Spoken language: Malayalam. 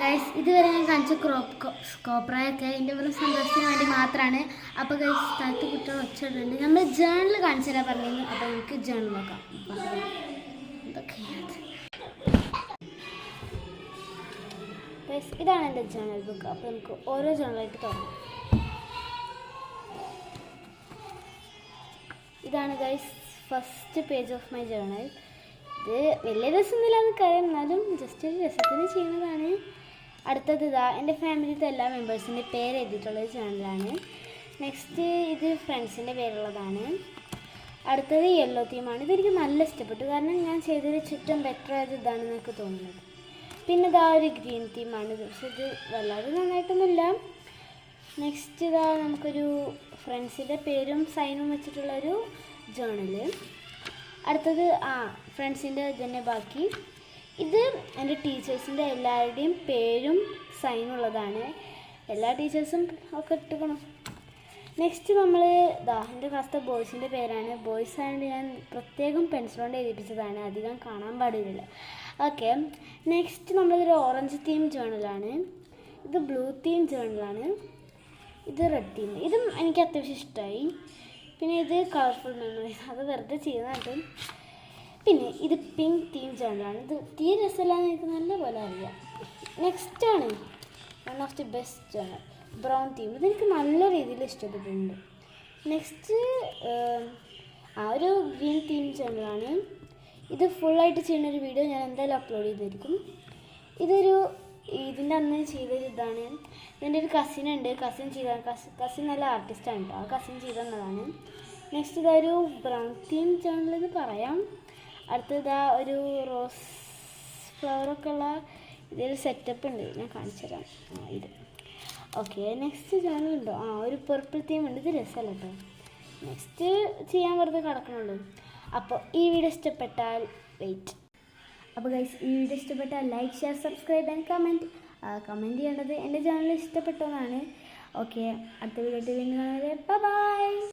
ഗൈസ് ഇതുവരെ ഞാൻ കാണിച്ച കോപ്രായൊക്കെ എൻ്റെ വെറും സന്തോഷത്തിന് വേണ്ടി മാത്രമാണ്. അപ്പോൾ ഗൈസ് സ്ഥലത്ത് കുട്ടികൾ ഒച്ചയിട്ടുണ്ട്. നമ്മൾ ജേണൽ കാണിച്ചു തരാൻ പറഞ്ഞിരുന്നു. അപ്പോൾ നമുക്ക് ജേണൽ നോക്കാം. ഗൈസ് ഇതാണ് എൻ്റെ ജേണൽ ബുക്ക്. അപ്പോൾ നമുക്ക് ഓരോ ജേണലായിട്ട് തുടങ്ങാം. ഇതാണ് guys first page of my journal. ഇത് വലിയ രസമൊന്നുമില്ലാന്ന് കാര്യം, എന്നാലും ജസ്റ്റ് ഒരു രസത്തിന് ചെയ്യുന്നതാണ്. അടുത്തത് ഇതാ എൻ്റെ ഫാമിലിയിലത്തെ എല്ലാ മെമ്പേഴ്സിൻ്റെ പേര് എഴുതിയിട്ടുള്ളൊരു ചാനലാണ്. നെക്സ്റ്റ് ഇത് ഫ്രണ്ട്സിൻ്റെ പേരുള്ളതാണ്. അടുത്തത് യെല്ലോ തീമാണ്. ഇതെനിക്ക് നല്ല ഇഷ്ടപ്പെട്ടു, കാരണം ഞാൻ ചെയ്തതിൽ ചുറ്റും ബെറ്റർ ആയത് ഇതാണെന്ന് എനിക്ക് തോന്നുന്നത്. പിന്നെ ഇതാ ഒരു ഗ്രീൻ തീമാണ്. പക്ഷെ ഇത് വല്ലാതെ നന്നായിട്ടൊന്നുമില്ല. നെക്സ്റ്റ് ഇതാ നമുക്കൊരു ഫ്രണ്ട്സിൻ്റെ പേരും സൈനും വെച്ചിട്ടുള്ളൊരു ജേണല്. അടുത്തത് ഫ്രണ്ട്സിൻ്റെ തന്നെ ബാക്കി. ഇത് എൻ്റെ ടീച്ചേഴ്സിൻ്റെ എല്ലാവരുടെയും പേരും സൈനുള്ളതാണ്. എല്ലാ ടീച്ചേഴ്സും ഒക്കെ ഇട്ടുക്കണം. നെക്സ്റ്റ് നമ്മൾ എൻ്റെ ക്ലാസ്സിലെ ബോയ്സിൻ്റെ പേരാണ്. ബോയ്സ് ആയതുകൊണ്ട് ഞാൻ പ്രത്യേകം പെൻസിൽ കൊണ്ട് എഴുതിപ്പിച്ചതാണ്, അധികം കാണാൻ പാടില്ല. ഓക്കെ, നെക്സ്റ്റ് നമ്മളൊരു ഓറഞ്ച് തീം ജേണലാണ്. ഇത് ബ്ലൂ തീം ജേണലാണ്. ഇത് റെഡ് തീം. ഇതും എനിക്ക് അത്യാവശ്യം ഇഷ്ടമായി. പിന്നെ ഇത് കളർഫുൾ മെമ്മറീസ്, അത് വെറുതെ ചെയ്യുന്നതായിട്ട്. പിന്നെ ഇത് പിങ്ക് തീം ജേണലാണ്. ഇത് തീരെ രസമില്ലാന്ന് എനിക്ക് നല്ല പോലെ അറിയാം. നെക്സ്റ്റാണ് one of the best journal, brown theme. ഇതെനിക്ക് നല്ല രീതിയിൽ ഇഷ്ടപ്പെട്ടിട്ടുണ്ട്. നെക്സ്റ്റ് ഒരു ഗ്രീൻ തീം ജേണലാണ്. ഇത് ഫുള്ളായിട്ട് ചെയ്യുന്നൊരു വീഡിയോ ഞാൻ എന്തായാലും അപ്ലോഡ് ചെയ്തിരിക്കും. ഇതിൻ്റെ അന്ന് ചെയ്തൊരു ഇതാണ്. ഇതിൻ്റെ ഒരു കസിനുണ്ട്, കസിൻ നല്ല ആർട്ടിസ്റ്റാണ് കേട്ടോ. ആ കസിൻ ചെയ്ത് തന്നതാണ്. നെക്സ്റ്റ് ഇതൊരു ബ്രൗൺ തീം ജേണലെന്ന് പറയാം. അടുത്തതാ ഒരു റോസ് ഫ്ലവറൊക്കെ ഉള്ള ഇതൊരു സെറ്റപ്പ് ഉണ്ട്, ഞാൻ കാണിച്ചു തരാം. ഇത് ഓക്കെ. നെക്സ്റ്റ് ജേണലുണ്ടോ? ഒരു പർപ്പിൾ തീം ഉണ്ട്. ഇത് രസമല്ല കേട്ടോ. നെക്സ്റ്റ് ചെയ്യാൻ വെറുതെ കിടക്കണുള്ളൂ. അപ്പോൾ ഈ വീഡിയോ ഇഷ്ടപ്പെട്ടാൽ അപ്പോൾ ഗൈസ് ഈ വീഡിയോ ഇഷ്ടപ്പെട്ടാൽ like, share, subscribe and comment ചെയ്യേണ്ടത് എൻ്റെ ചാനൽ ഇഷ്ടപ്പെട്ടതാണ്. ഓക്കെ, അടുത്ത വീഡിയോ വീണ്ടും കാണുന്നത്. ബൈ.